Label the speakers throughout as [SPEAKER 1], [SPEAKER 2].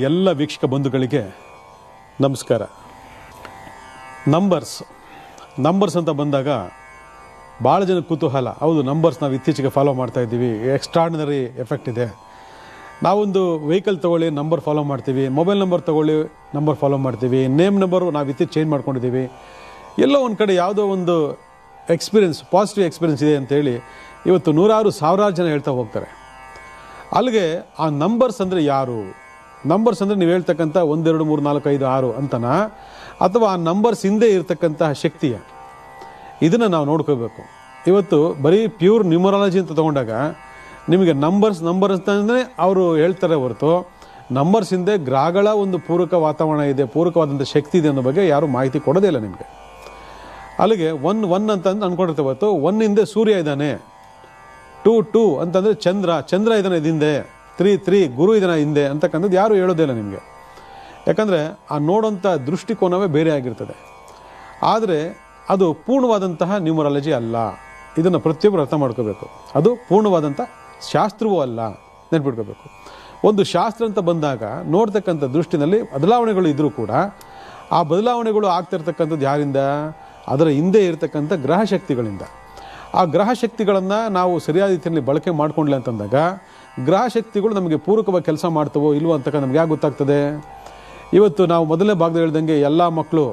[SPEAKER 1] ಎಲ್ಲ ವೀಕ್ಷಕ ಬಂಧುಗಳಿಗೆ ನಮಸ್ಕಾರ. ನಂಬರ್ಸ್ ಅಂತ ಬಂದಾಗ ಭಾಳ ಜನ ಕುತೂಹಲ. ಹೌದು, ನಂಬರ್ಸ್ ನಾವು ಇತ್ತೀಚೆಗೆ ಫಾಲೋ ಮಾಡ್ತಾ ಇದ್ದೀವಿ. ಎಕ್ಸ್ಟ್ರಾರ್ಡಿನರಿ ಎಫೆಕ್ಟ್ ಇದೆ. ನಾವೊಂದು ವೆಹಿಕಲ್ ತೊಗೊಳ್ಳಿ, ನಂಬರ್ ಫಾಲೋ ಮಾಡ್ತೀವಿ. ಮೊಬೈಲ್ ನಂಬರ್ ತೊಗೊಳ್ಳಿ, ನಂಬರ್ ಫಾಲೋ ಮಾಡ್ತೀವಿ. ನೇಮ್ ನಂಬರು ನಾವು ಇತ್ತೀಚೆಗೆ ಚೇಂಜ್ ಮಾಡ್ಕೊಂಡಿದ್ದೀವಿ. ಎಲ್ಲೋ ಒಂದು ಕಡೆ ಯಾವುದೋ ಒಂದು ಪಾಸಿಟಿವ್ ಎಕ್ಸ್ಪೀರಿಯೆನ್ಸ್ ಇದೆ ಅಂತೇಳಿ ಇವತ್ತು ಸಾವಿರಾರು ಜನ ಹೇಳ್ತಾ ಹೋಗ್ತಾರೆ. ಅಲ್ಲಿಗೆ ಆ ನಂಬರ್ಸ್ ಅಂದರೆ ಯಾರು? ನಂಬರ್ಸ್ ಅಂದರೆ ನೀವು ಹೇಳ್ತಕ್ಕಂಥ 1 2 3 4 5 6 ಅಂತನಾ, ಅಥವಾ ಆ ನಂಬರ್ಸ್ ಹಿಂದೆ ಇರತಕ್ಕಂತಹ ಶಕ್ತಿಯ? ಇದನ್ನು ನಾವು ನೋಡ್ಕೋಬೇಕು. ಇವತ್ತು ಬರೀ ಪ್ಯೂರ್ ನ್ಯೂಮರಾಲಜಿ ಅಂತ ತೊಗೊಂಡಾಗ ನಿಮಗೆ ನಂಬರ್ಸ್ ಅಂತಂದರೆ ಅವರು ಹೇಳ್ತಾರೆ ಹೊರತು, ನಂಬರ್ಸ್ ಹಿಂದೆ ಗ್ರಹಗಳ ಒಂದು ಪೂರಕ ವಾತಾವರಣ ಇದೆ, ಪೂರಕವಾದಂಥ ಶಕ್ತಿ ಇದೆ ಅನ್ನೋ ಬಗ್ಗೆ ಯಾರೂ ಮಾಹಿತಿ ಕೊಡೋದೇ ಇಲ್ಲ ನಿಮಗೆ. ಅಲ್ಲಿಗೆ 1 ಅಂತಂದು ಅಂದ್ಕೊಂಡಿರ್ತೇವೆ ಹೊರತು 1 ಹಿಂದೆ ಸೂರ್ಯ ಇದ್ದಾನೆ, 2 ಅಂತಂದರೆ ಚಂದ್ರ ಇದ್ದಾನೆ ಹಿಂದೆ, 3 ಗುರು ಇದ್ದಾನೆ ಹಿಂದೆ ಅಂತಕ್ಕಂಥದ್ದು ಯಾರು ಹೇಳೋದಿಲ್ಲ ನಿಮಗೆ. ಯಾಕಂದರೆ ಆ ನೋಡೋಂಥ ದೃಷ್ಟಿಕೋನವೇ ಬೇರೆ ಆಗಿರ್ತದೆ. ಆದರೆ ಅದು ಪೂರ್ಣವಾದಂತಹ ನ್ಯೂಮರಾಲಜಿ ಅಲ್ಲ. ಇದನ್ನು ಪ್ರತಿಯೊಬ್ಬರು ಅರ್ಥ ಮಾಡ್ಕೋಬೇಕು. ಅದು ಪೂರ್ಣವಾದಂಥ ಶಾಸ್ತ್ರವೂ ಅಲ್ಲ, ನೆನ್ಪಿಟ್ಕೋಬೇಕು. ಒಂದು ಶಾಸ್ತ್ರ ಅಂತ ಬಂದಾಗ ನೋಡ್ತಕ್ಕಂಥ ದೃಷ್ಟಿನಲ್ಲಿ ಬದಲಾವಣೆಗಳು ಇದ್ದರೂ ಕೂಡ ಆ ಬದಲಾವಣೆಗಳು ಆಗ್ತಿರ್ತಕ್ಕಂಥದ್ದು ಯಾರಿಂದ? ಅದರ ಹಿಂದೆ ಇರತಕ್ಕಂಥ ಗ್ರಹ ಶಕ್ತಿಗಳಿಂದ. ಆ ಗ್ರಹ ಶಕ್ತಿಗಳನ್ನು ನಾವು ಸರಿಯಾದ ರೀತಿಯಲ್ಲಿ ಬಳಕೆ ಮಾಡ್ಕೊಂಡಿಲ್ಲ ಅಂತಂದಾಗ ಗ್ರಹ ಶಕ್ತಿಗಳು ನಮಗೆ ಪೂರಕವಾಗಿ ಕೆಲಸ ಮಾಡ್ತವೋ ಇಲ್ವೋ ಅಂತಕ್ಕ ನಮ್ಗೆ ಯಾಕೆ ಗೊತ್ತಾಗ್ತದೆ? ಇವತ್ತು ನಾವು ಮೊದಲನೇ ಭಾಗದಲ್ಲಿ ಹೇಳ್ದಂಗೆ ಎಲ್ಲ ಮಕ್ಕಳು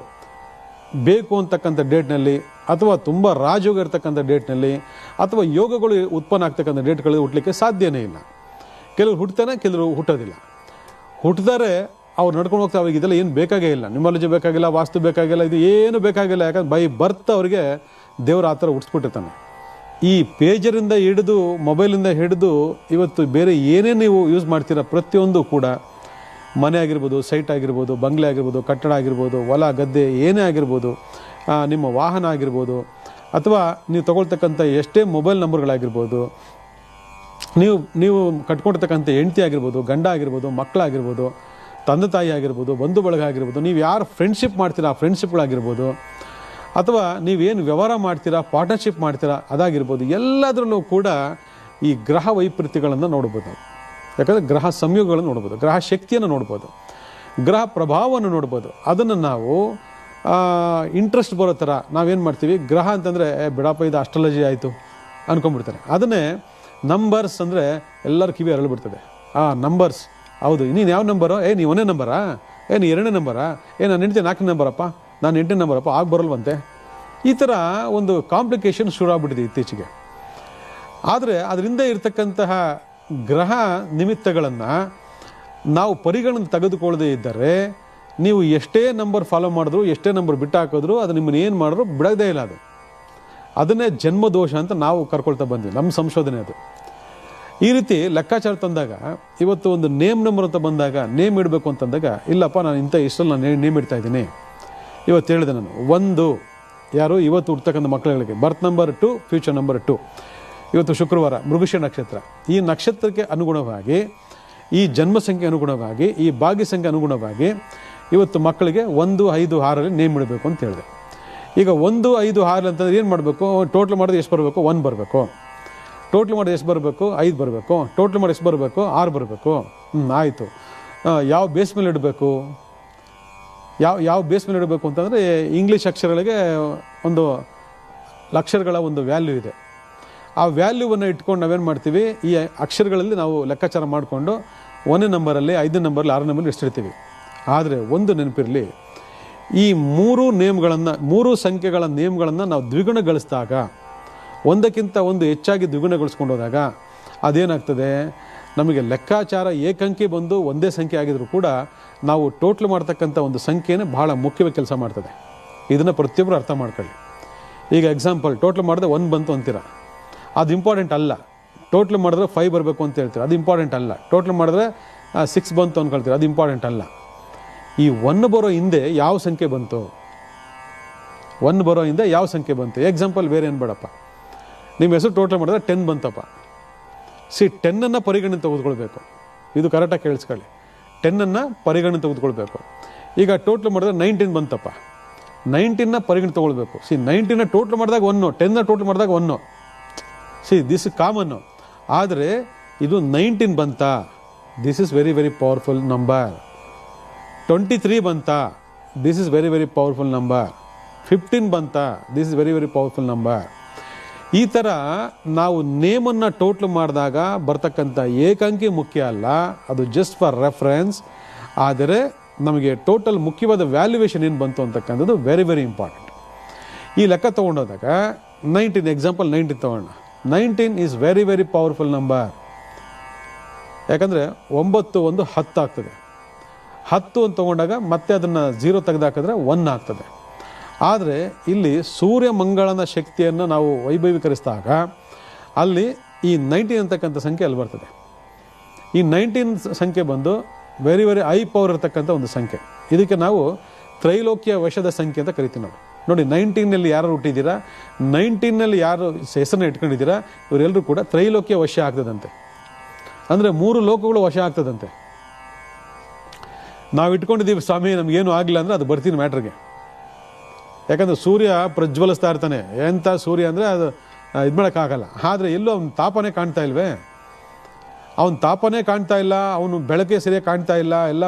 [SPEAKER 1] ಬೇಕು ಅಂತಕ್ಕಂಥ ಡೇಟ್ನಲ್ಲಿ, ಅಥವಾ ತುಂಬ ರಾಜಯೋಗ ಇರ್ತಕ್ಕಂಥ ಡೇಟ್ನಲ್ಲಿ, ಅಥವಾ ಯೋಗಗಳು ಉತ್ಪನ್ನ ಆಗ್ತಕ್ಕಂಥ ಡೇಟ್ಗಳು ಹುಟ್ಟಲಿಕ್ಕೆ ಸಾಧ್ಯನೇ ಇಲ್ಲ. ಕೆಲವರು ಹುಟ್ಟುತ್ತಾನೆ, ಕೆಲವರು ಹುಟ್ಟೋದಿಲ್ಲ. ಹುಟ್ಟಿದರೆ ಅವ್ರು ನಡ್ಕೊಂಡು ಹೋಗ್ತಾರೆ. ಅವ್ರಿಗೆ ಇದೆಲ್ಲ ಏನು ಬೇಕಾಗೇ ಇಲ್ಲ. ನ್ಯೂಮರಾಲಜಿ ಬೇಕಾಗಿಲ್ಲ, ವಾಸ್ತು ಬೇಕಾಗಿಲ್ಲ, ಇದು ಏನು ಬೇಕಾಗಿಲ್ಲ. ಯಾಕಂದ್ರೆ ಬೈ ಬರ್ತ್ ಅವರಿಗೆ ದೇವರು ಆ ಥರ ಹುಟ್ಟಿಸ್ಬಿಟ್ಟಿರ್ತಾನೆ. ಈ ಪೇಜರಿಂದ ಹಿಡಿದು, ಮೊಬೈಲಿಂದ ಹಿಡಿದು ಇವತ್ತು ಬೇರೆ ಏನೇ ನೀವು ಯೂಸ್ ಮಾಡ್ತೀರಾ ಪ್ರತಿಯೊಂದು ಕೂಡ, ಮನೆ ಆಗಿರ್ಬೋದು, ಸೈಟ್ ಆಗಿರ್ಬೋದು, ಬಂಗ್ಲೆ ಆಗಿರ್ಬೋದು, ಕಟ್ಟಡ ಆಗಿರ್ಬೋದು, ಹೊಲ ಗದ್ದೆ ಏನೇ ಆಗಿರ್ಬೋದು, ನಿಮ್ಮ ವಾಹನ ಆಗಿರ್ಬೋದು, ಅಥವಾ ನೀವು ತೊಗೊಳ್ತಕ್ಕಂಥ ಎಷ್ಟೇ ಮೊಬೈಲ್ ನಂಬರ್ಗಳಾಗಿರ್ಬೋದು, ನೀವು ಕಟ್ಕೊಳ್ತಕ್ಕಂಥ ಹೆಂಡತಿ ಆಗಿರ್ಬೋದು, ಗಂಡ ಆಗಿರ್ಬೋದು, ಮಕ್ಕಳಾಗಿರ್ಬೋದು, ತಂದೆ ತಾಯಿ ಆಗಿರ್ಬೋದು, ಬಂಧು ಬಳಗ ಆಗಿರ್ಬೋದು, ನೀವು ಯಾರು ಫ್ರೆಂಡ್ಶಿಪ್ ಮಾಡ್ತೀರಾ ಆ ಫ್ರೆಂಡ್ಶಿಪ್ಗಳಾಗಿರ್ಬೋದು, ಅಥವಾ ನೀವೇನು ವ್ಯವಹಾರ ಮಾಡ್ತೀರಾ, ಪಾರ್ಟ್ನರ್ಶಿಪ್ ಮಾಡ್ತೀರಾ ಅದಾಗಿರ್ಬೋದು, ಎಲ್ಲದರಲ್ಲೂ ಕೂಡ ಈ ಗ್ರಹ ವೈಪರೀತ್ಯಗಳನ್ನು ನೋಡ್ಬೋದು. ಯಾಕಂದರೆ ಗ್ರಹ ಸಂಯೋಗಗಳನ್ನು ನೋಡ್ಬೋದು, ಗ್ರಹ ಶಕ್ತಿಯನ್ನು ನೋಡ್ಬೋದು, ಗ್ರಹ ಪ್ರಭಾವವನ್ನು ನೋಡ್ಬೋದು. ಅದನ್ನು ನಾವು ಇಂಟ್ರೆಸ್ಟ್ ಬರೋ ಥರ ನಾವೇನು ಮಾಡ್ತೀವಿ, ಗ್ರಹ ಅಂತಂದರೆ ಬಿಡಪ್ಪ ಇದು ಅಸ್ಟ್ರಾಲಜಿ ಆಯಿತು ಅಂದ್ಕೊಂಡ್ಬಿಡ್ತಾರೆ. ಅದನ್ನೇ ನಂಬರ್ಸ್ ಅಂದರೆ ಎಲ್ಲರ ಕಿವಿ ಅರಳಿಬಿಡ್ತದೆ. ನಂಬರ್ಸ್ ಹೌದು, ನೀನು ಯಾವ ನಂಬರು? ನೀನು 1ನೇ ನಂಬರಾ? ನೀನು 2ನೇ ನಂಬರಾ? ನಾನು ಹೆಂಡ್ತಿ 4ನೇ ನಂಬರಪ್ಪ, ನಾನು 8ನೇ ನಂಬರಪ್ಪ, ಆಗ ಬರಲ್ವಂತೆ. ಈ ಥರ ಒಂದು ಕಾಂಪ್ಲಿಕೇಶನ್ ಶುರು ಆಗ್ಬಿಟ್ಟಿದೆ ಇತ್ತೀಚೆಗೆ. ಆದರೆ ಅದರಿಂದ ಇರತಕ್ಕಂತಹ ಗ್ರಹ ನಿಮಿತ್ತಗಳನ್ನು ನಾವು ಪರಿಗಣನೆ ತೆಗೆದುಕೊಳ್ಳದೇ ಇದ್ದರೆ, ನೀವು ಎಷ್ಟೇ ನಂಬರ್ ಫಾಲೋ ಮಾಡಿದ್ರು, ಎಷ್ಟೇ ನಂಬರ್ ಬಿಟ್ಟು ಹಾಕಿದ್ರು, ಅದು ನಿಮ್ಮನ್ನು ಏನು ಮಾಡಿದ್ರು ಬಿಡೋದೇ ಇಲ್ಲ. ಅದನ್ನೇ ಜನ್ಮದೋಷ ಅಂತ ನಾವು ಕರ್ಕೊಳ್ತಾ ಬಂದ್ವಿ, ನಮ್ಮ ಸಂಶೋಧನೆ ಅದು. ಈ ರೀತಿ ಲೆಕ್ಕಾಚಾರ ತಂದಾಗ ಇವತ್ತು ಒಂದು ನೇಮ್ ನಂಬರ್ ಅಂತ ಬಂದಾಗ, ನೇಮ್ ಇಡಬೇಕು ಅಂತಂದಾಗ, ಇಲ್ಲಪ್ಪ ನಾನು ಇಷ್ಟಲ್ಲಿ ನಾನು ನೇಮ್ ಇಡ್ತಾ ಇದ್ದೀನಿ. ಇವತ್ತು ಹೇಳಿದೆ ನಾನು 1 ಯಾರು ಇವತ್ತು ಹುಡ್ತಕ್ಕಂಥ ಮಕ್ಕಳುಗಳಿಗೆ ಬರ್ತ್ ನಂಬರ್ 2, ಫ್ಯೂಚರ್ ನಂಬರ್ 2. ಇವತ್ತು ಶುಕ್ರವಾರ, ಮೃಗಶಿರ ನಕ್ಷತ್ರ. ಈ ನಕ್ಷತ್ರಕ್ಕೆ ಅನುಗುಣವಾಗಿ, ಈ ಜನ್ಮ ಸಂಖ್ಯೆ ಅನುಗುಣವಾಗಿ, ಈ ಭಾಗ್ಯ ಸಂಖ್ಯೆ ಅನುಗುಣವಾಗಿ ಇವತ್ತು ಮಕ್ಕಳಿಗೆ 1, 5, 6ರಲ್ಲಿ ನೇಮ್ ಇಡಬೇಕು ಅಂತ ಹೇಳಿದೆ. ಈಗ 1, 5, 6 ಅಂತಂದ್ರೆ ಏನು ಮಾಡಬೇಕು? ಟೋಟಲ್ ಮಾಡಿದ್ರೆ ಎಷ್ಟು ಬರಬೇಕು? 1 ಬರಬೇಕು. ಟೋಟಲ್ ಮಾಡಿದ್ರೆ ಎಷ್ಟು ಬರಬೇಕು? 5 ಬರಬೇಕು. ಟೋಟಲ್ ಮಾಡಿ ಎಷ್ಟು ಬರಬೇಕು? 6 ಬರಬೇಕು. ಆಯಿತು. ಯಾವ ಬೇಸ್ ಮೇಲೆ ಇಡಬೇಕು? ಯಾವ ಬೇಸ್ ಮೇಲೆ ಇಡಬೇಕು ಅಂತಂದರೆ, ಇಂಗ್ಲೀಷ್ ಅಕ್ಷರಗಳಿಗೆ ಒಂದು ಅಕ್ಷರಗಳ ಒಂದು ವ್ಯಾಲ್ಯೂ ಇದೆ. ಆ ವ್ಯಾಲ್ಯೂವನ್ನು ಇಟ್ಕೊಂಡು ನಾವೇನು ಮಾಡ್ತೀವಿ, ಈ ಅಕ್ಷರಗಳಲ್ಲಿ ನಾವು ಲೆಕ್ಕಾಚಾರ ಮಾಡಿಕೊಂಡು 1ನೇ ನಂಬರಲ್ಲಿ, 5ನೇ ನಂಬರಲ್ಲಿ, 6ನೇ ನಂಬರಲ್ಲಿ ಇಷ್ಟಿರ್ತೀವಿ. ಆದರೆ ಒಂದು ನೆನಪಿರಲಿ, ಈ 3 ಸಂಖ್ಯೆಗಳ ನೇಮ್ಗಳನ್ನು ನಾವು ದ್ವಿಗುಣಗೊಳಿಸಿದಾಗ, ಒಂದಕ್ಕಿಂತ ಒಂದು ಹೆಚ್ಚಾಗಿ ದ್ವಿಗುಣಗೊಳಿಸ್ಕೊಂಡು ಹೋದಾಗ ಅದೇನಾಗ್ತದೆ, ನಮಗೆ ಲೆಕ್ಕಾಚಾರ ಏಕಂಕಿ ಬಂದು ಒಂದೇ ಸಂಖ್ಯೆ ಆಗಿದ್ರು ಕೂಡ ನಾವು ಟೋಟ್ಲ್ ಮಾಡ್ತಕ್ಕಂಥ ಒಂದು ಸಂಖ್ಯೆನೇ ಬಹಳ ಮುಖ್ಯವಾಗಿ ಕೆಲಸ ಮಾಡ್ತದೆ. ಇದನ್ನು ಪ್ರತಿಯೊಬ್ಬರು ಅರ್ಥ ಮಾಡ್ಕೊಳ್ಳಿ. ಈಗ ಎಕ್ಸಾಂಪಲ್, ಟೋಟ್ಲ್ ಮಾಡಿದ್ರೆ 1 ಬಂತು ಅಂತೀರ, ಅದು ಇಂಪಾರ್ಟೆಂಟ್ ಅಲ್ಲ. ಟೋಟ್ಲ್ ಮಾಡಿದ್ರೆ 5 ಬರಬೇಕು ಅಂತ ಹೇಳ್ತೀರ, ಅದು ಇಂಪಾರ್ಟೆಂಟ್ ಅಲ್ಲ. ಟೋಟ್ಲ್ ಮಾಡಿದ್ರೆ 6 ಬಂತು ಅಂದ್ಕೊಳ್ತೀರ, ಅದು ಇಂಪಾರ್ಟೆಂಟ್ ಅಲ್ಲ. ಈ 1 ಬರೋ ಹಿಂದೆ ಯಾವ ಸಂಖ್ಯೆ ಬಂತು? 1 ಬರೋ ಹಿಂದೆ ಯಾವ ಸಂಖ್ಯೆ ಬಂತು? ಎಕ್ಸಾಂಪಲ್ ಬೇರೆ ಏನು ಬೇಡಪ್ಪ, ನಿಮ್ಮ ಹೆಸರು ಟೋಟಲ್ ಮಾಡಿದ್ರೆ 10 ಬಂತಪ್ಪ. 10ಅನ್ನು ಪರಿಗಣನೆ ತೆಗೆದುಕೊಳ್ಬೇಕು. ಇದು ಕರೆಕ್ಟಾಗಿ ಕೇಳಿಸ್ಕೊಳ್ಳಿ, 10ಅನ್ನು ಪರಿಗಣನೆ ತೆಗೆದುಕೊಳ್ಬೇಕು. ಈಗ ಟೋಟಲ್ ಮಾಡಿದ್ರೆ 19 ಬಂತಪ್ಪ, 19ನ ಪರಿಗಣನೆ ತೊಗೊಳ್ಬೇಕು. 19ನ ಟೋಟಲ್ ಮಾಡಿದಾಗ 1, 10ನ ಟೋಟಲ್ ಮಾಡಿದಾಗ 1. ದಿಸ್ ಕಾಮನ್ನು. ಆದರೆ ಇದು 19 ಬಂತಾ, this is very very powerful number. 23 ಬಂತಾ, this is very very powerful number. 15 ಬಂತಾ, this is very very powerful number. ಈ ಥರ ನಾವು ನೇಮನ್ನು ಟೋಟ್ಲ್ ಮಾಡಿದಾಗ ಬರ್ತಕ್ಕಂಥ ಏಕಾಂಕಿ ಮುಖ್ಯ ಅಲ್ಲ, ಅದು ಜಸ್ಟ್ ಫಾರ್ ರೆಫರೆನ್ಸ್. ಆದರೆ ನಮಗೆ ಟೋಟಲ್ ಮುಖ್ಯವಾದ ವ್ಯಾಲ್ಯೂಯೇಷನ್ ಏನು ಬಂತು ಅಂತಕ್ಕಂಥದ್ದು ವೆರಿ ವೆರಿ ಇಂಪಾರ್ಟೆಂಟ್. ಈ ಲೆಕ್ಕ ತೊಗೊಂಡೋದಾಗ 19 ಎಕ್ಸಾಂಪಲ್ 19 ತೊಗೊಂಡ. 19 is very very powerful number. ಯಾಕಂದರೆ 9 1 10 ಆಗ್ತದೆ. 10 ಅಂತ ತೊಗೊಂಡಾಗ ಮತ್ತೆ ಅದನ್ನು 0 ತೆಗೆದಾಕಿದ್ರೆ 1 ಆಗ್ತದೆ. ಆದರೆ ಇಲ್ಲಿ ಸೂರ್ಯ ಮಂಗಳನ ಶಕ್ತಿಯನ್ನು ನಾವು ವೈಭವೀಕರಿಸಿದಾಗ ಅಲ್ಲಿ ಈ 19 ಅಂತಕ್ಕಂಥ ಸಂಖ್ಯೆ ಅಲ್ಲಿ ಬರ್ತದೆ. ಈ 19 ಸಂಖ್ಯೆ ಬಂದು ವೆರಿ ವೆರಿ ಹೈ ಪವರ್ ಇರತಕ್ಕಂಥ ಒಂದು ಸಂಖ್ಯೆ. ಇದಕ್ಕೆ ನಾವು ತ್ರೈಲೋಕ್ಯ ವಶದ ಸಂಖ್ಯೆ ಅಂತ ಕರಿತೀವಿ ನಾವು. ನೋಡಿ, 19ನಲ್ಲಿ ಯಾರು ಹುಟ್ಟಿದ್ದೀರಾ, 19ನಲ್ಲಿ ಯಾರು ಹೆಸರನ್ನ ಇಟ್ಕೊಂಡಿದ್ದೀರಾ, ಇವರೆಲ್ಲರೂ ಕೂಡ ತ್ರೈಲೋಕ್ಯ ವಶ ಆಗ್ತದಂತೆ. ಅಂದರೆ 3 ಲೋಕಗಳು ವಶ ಆಗ್ತದಂತೆ. ನಾವು ಇಟ್ಕೊಂಡಿದ್ದೀವಿ ಸ್ವಾಮಿ ನಮಗೇನು ಆಗಲಿಲ್ಲ ಅಂದರೆ ಅದು ಬರ್ತೀನಿ ಮ್ಯಾಟ್ರಿಗೆ. ಯಾಕಂದರೆ ಸೂರ್ಯ ಪ್ರಜ್ವಲಿಸ್ತಾ ಇರ್ತಾನೆ. ಎಂಥ ಸೂರ್ಯ ಅಂದರೆ ಅದು ಇದು ಮಾಡೋಕ್ಕಾಗಲ್ಲ. ಆದರೆ ಎಲ್ಲೂ ಅವನ ತಾಪನೇ ಕಾಣ್ತಾ ಇಲ್ವೇ, ಅವನ ತಾಪನೇ ಕಾಣ್ತಾ ಇಲ್ಲ, ಅವನು ಬೆಳಕೆ ಸರಿಯಾಗಿ ಕಾಣ್ತಾ ಇಲ್ಲ, ಎಲ್ಲ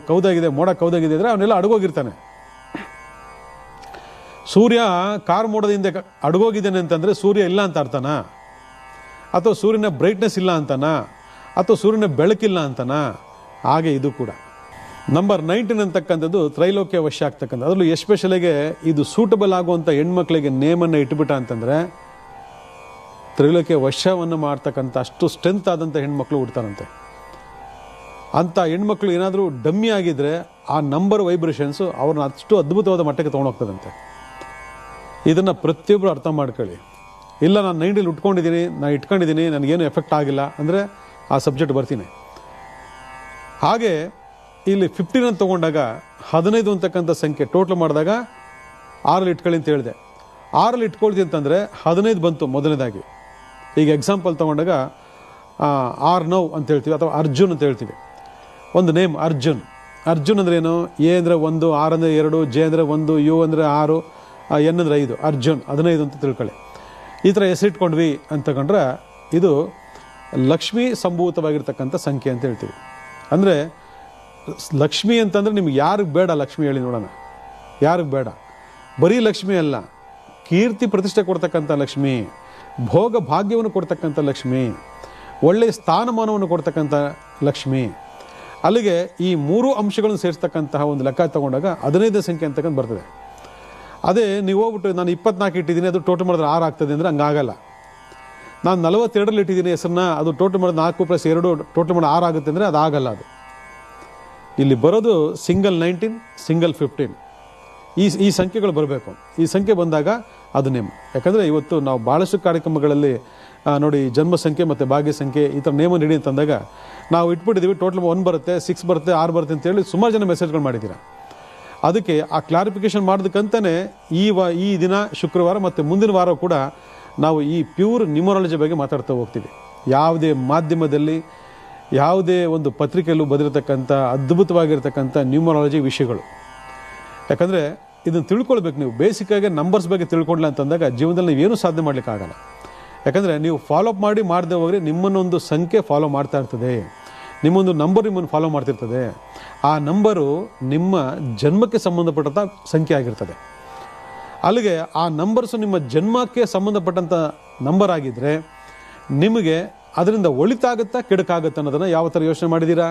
[SPEAKER 1] ಕೌದಾಗಿದೆ, ಮೋಡ ಕೌದಾಗಿದೆ ಅಂದರೆ ಅವನೆಲ್ಲ ಅಡಗೋಗಿರ್ತಾನೆ. ಸೂರ್ಯ ಕಾರ್ ಮೋಡದಿಂದ ಅಡಗೋಗಿದ್ದಾನೆ ಅಂತಂದರೆ ಸೂರ್ಯ ಇಲ್ಲ ಅಂತ ಅರ್ಥನ, ಅಥವಾ ಸೂರ್ಯನ ಬ್ರೈಟ್ನೆಸ್ ಇಲ್ಲ ಅಂತನ, ಅಥವಾ ಸೂರ್ಯನ ಬೆಳಕಿಲ್ಲ ಅಂತನ. ಹಾಗೆ ಇದು ಕೂಡ ನಂಬರ್ 19 ಅಂತಕ್ಕಂಥದ್ದು ತ್ರೈಲೋಕ್ಯ ವಶ ಆಗ್ತಕ್ಕಂಥ. ಅದರಲ್ಲೂ ಎಸ್ಪೆಷಲಿಗೆ ಇದು ಸೂಟಬಲ್ ಆಗುವಂಥ ಹೆಣ್ಮಕ್ಳಿಗೆ ನೇಮನ್ನು ಇಟ್ಬಿಟ್ಟ ಅಂತಂದರೆ ತ್ರೈಲೋಕ್ಯ ವಶವನ್ನು ಮಾಡ್ತಕ್ಕಂಥ ಅಷ್ಟು ಸ್ಟ್ರೆಂತ್ ಆದಂಥ ಹೆಣ್ಮಕ್ಳು ಹುಡ್ತಾರಂತೆ. ಅಂಥ ಹೆಣ್ಮಕ್ಳು ಏನಾದರೂ ಡಮ್ಮಿ ಆಗಿದ್ದರೆ ಆ ನಂಬರ್ ವೈಬ್ರೇಷನ್ಸು ಅವ್ರನ್ನ ಅಷ್ಟು ಅದ್ಭುತವಾದ ಮಟ್ಟಕ್ಕೆ ತೊಗೊಂಡೋಗ್ತದಂತೆ. ಇದನ್ನು ಪ್ರತಿಯೊಬ್ಬರು ಅರ್ಥ ಮಾಡ್ಕೊಳ್ಳಿ. ಇಲ್ಲ ನಾನು 90 ಇಟ್ಕೊಂಡಿದ್ದೀನಿ ನನಗೇನು ಎಫೆಕ್ಟ್ ಆಗಿಲ್ಲ ಅಂದರೆ ಆ ಸಬ್ಜೆಕ್ಟ್ ಬರ್ತೀನಿ. ಹಾಗೆ ಇಲ್ಲಿ 15 ಅಂತ ತೊಗೊಂಡಾಗ 15 ಅಂತಕ್ಕಂಥ ಸಂಖ್ಯೆ ಟೋಟಲ್ ಮಾಡಿದಾಗ 6 ಇಟ್ಕೊಳ್ಳಿ ಅಂತ ಹೇಳಿದೆ. 6 ಇಟ್ಕೊಳ್ತೀವಿ ಅಂತಂದರೆ 15 ಬಂತು ಮೊದಲನೇದಾಗಿ. ಈಗ ಎಕ್ಸಾಂಪಲ್ ತೊಗೊಂಡಾಗ ಆರ್ನವ್ ಅಂತ ಹೇಳ್ತೀವಿ, ಅಥವಾ ಅರ್ಜುನ್ ಅಂತ ಹೇಳ್ತೀವಿ. ಒಂದು ನೇಮ್ ಅರ್ಜುನ್. ಅರ್ಜುನ್ ಅಂದರೆ ಏನು? ಎ ಅಂದರೆ 1, ಆರ್ ಅಂದರೆ 2, ಜೆ ಅಂದರೆ 1, ಯು ಅಂದರೆ 6, ಎನ್ ಅಂದರೆ 5. ಅರ್ಜುನ್ 15 ಅಂತ ತಿಳ್ಕೊಳ್ಳಿ. ಈ ಥರ ಹೆಸರಿಟ್ಕೊಂಡ್ವಿ ಅಂತ ತಗೊಂಡ್ರೆ ಇದು ಲಕ್ಷ್ಮೀ ಸಂಭೂತವಾಗಿರ್ತಕ್ಕಂಥ ಸಂಖ್ಯೆ ಅಂತ ಹೇಳ್ತೀವಿ. ಅಂದರೆ ಲಕ್ಷ್ಮಿ ಅಂತಂದರೆ ನಿಮ್ಗೆ ಯಾರಿಗೆ ಬೇಡ ಲಕ್ಷ್ಮಿ ಹೇಳಿ ನೋಡೋಣ, ಯಾರಿಗೆ ಬೇಡ? ಬರೀ ಲಕ್ಷ್ಮಿ ಅಲ್ಲ, ಕೀರ್ತಿ ಪ್ರತಿಷ್ಠೆ ಕೊಡ್ತಕ್ಕಂಥ ಲಕ್ಷ್ಮಿ, ಭೋಗ ಭಾಗ್ಯವನ್ನು ಕೊಡ್ತಕ್ಕಂಥ ಲಕ್ಷ್ಮಿ, ಒಳ್ಳೆಯ ಸ್ಥಾನಮಾನವನ್ನು ಕೊಡ್ತಕ್ಕಂಥ ಲಕ್ಷ್ಮಿ. ಅಲ್ಲಿಗೆ ಈ 3 ಅಂಶಗಳನ್ನು ಸೇರಿಸ್ತಕ್ಕಂತಹ ಒಂದು ಲೆಕ್ಕ ತಗೊಂಡಾಗ 15 ಸಂಖ್ಯೆ ಅಂತಕ್ಕಂಥ ಬರ್ತದೆ. ಅದೇ ನೀವು ಹೋಗ್ಬಿಟ್ಟು ನಾನು 24 ಇಟ್ಟಿದ್ದೀನಿ, ಅದು ಟೋಟಲ್ ಮಾಡಿದ್ರೆ 6 ಆಗ್ತದೆ ಅಂದರೆ ಹಂಗಾಗಲ್ಲ. ನಾನು 42ರಲ್ಲಿ ಇಟ್ಟಿದ್ದೀನಿ ಹೆಸರನ್ನ, ಅದು ಟೋಟಲ್ ಮಾಡಿದ್ರೆ 4 + 2 ಟೋಟಲ್ ಮಾಡಿ 6 ಆಗುತ್ತೆ ಅಂದರೆ ಅದು ಆಗಲ್ಲ. ಅದು ಇಲ್ಲಿ ಬರೋದು ಸಿಂಗಲ್ 19, ಸಿಂಗಲ್ 15 ಈ ಸಂಖ್ಯೆಗಳು ಬರಬೇಕು. ಈ ಸಂಖ್ಯೆ ಬಂದಾಗ ಅದು ನೇಮ. ಯಾಕಂದರೆ ಇವತ್ತು ನಾವು ಭಾಳಷ್ಟು ಕಾರ್ಯಕ್ರಮಗಳಲ್ಲಿ ನೋಡಿ ಜನ್ಮ ಸಂಖ್ಯೆ ಮತ್ತು ಭಾಗ್ಯ ಸಂಖ್ಯೆ ಈ ಥರ ನೇಮ ನೀಡಿ ಅಂತಂದಾಗ ನಾವು ಇಟ್ಬಿಟ್ಟಿದ್ದೀವಿ. ಟೋಟಲ್ 1 ಬರುತ್ತೆ, 6 ಬರುತ್ತೆ, 6 ಬರುತ್ತೆ ಅಂತೇಳಿ ಸುಮಾರು ಜನ ಮೆಸೇಜ್ಗಳು ಮಾಡಿದ್ದೀರಾ. ಅದಕ್ಕೆ ಆ ಕ್ಲಾರಿಫಿಕೇಷನ್ ಮಾಡೋದಕ್ಕಂತಲೇ ಈ ದಿನ ಶುಕ್ರವಾರ ಮತ್ತು ಮುಂದಿನ ವಾರ ಕೂಡ ನಾವು ಈ ಪ್ಯೂರ್ ನ್ಯೂಮರಾಲಜಿ ಬಗ್ಗೆ ಮಾತಾಡ್ತಾ ಹೋಗ್ತೀವಿ. ಯಾವುದೇ ಮಾಧ್ಯಮದಲ್ಲಿ ಯಾವುದೇ ಒಂದು ಪತ್ರಿಕೆಯಲ್ಲೂ ಬದಿರತಕ್ಕಂಥ ಅದ್ಭುತವಾಗಿರ್ತಕ್ಕಂಥ ನ್ಯೂಮರಾಲಜಿ ವಿಷಯಗಳು. ಯಾಕಂದರೆ ಇದನ್ನು ತಿಳ್ಕೊಳ್ಬೇಕು. ನೀವು ಬೇಸಿಕ್ಕಾಗಿ ನಂಬರ್ಸ್ ಬಗ್ಗೆ ತಿಳ್ಕೊಳ್ಳಿ ಅಂತಂದಾಗ ಜೀವನದಲ್ಲಿ ನೀವೇನು ಸಾಧನೆ ಮಾಡಲಿಕ್ಕಾಗಲ್ಲ. ಯಾಕಂದರೆ ನೀವು ಫಾಲೋಅಪ್ ಮಾಡದೆ ಹೋದರೆ ನಿಮ್ಮನ್ನೊಂದು ಸಂಖ್ಯೆ ಫಾಲೋ ಮಾಡ್ತಾ ಇರ್ತದೆ, ನಿಮ್ಮೊಂದು ನಂಬರ್ ನಿಮ್ಮನ್ನು ಫಾಲೋ ಮಾಡ್ತಿರ್ತದೆ. ಆ ನಂಬರು ನಿಮ್ಮ ಜನ್ಮಕ್ಕೆ ಸಂಬಂಧಪಟ್ಟಂಥ ಸಂಖ್ಯೆ ಆಗಿರ್ತದೆ. ಅಲ್ಲಿಗೆ ಆ ನಂಬರ್ಸು ನಿಮ್ಮ ಜನ್ಮಕ್ಕೆ ಸಂಬಂಧಪಟ್ಟಂಥ ನಂಬರ್ ಆಗಿದ್ದರೆ ನಿಮಗೆ ಅದರಿಂದ ಒಳಿತಾಗುತ್ತಾ ಕೆಡಕಾಗುತ್ತಾ ಅನ್ನೋದನ್ನು ಯಾವ ಥರ ಯೋಚನೆ ಮಾಡಿದ್ದೀರಾ?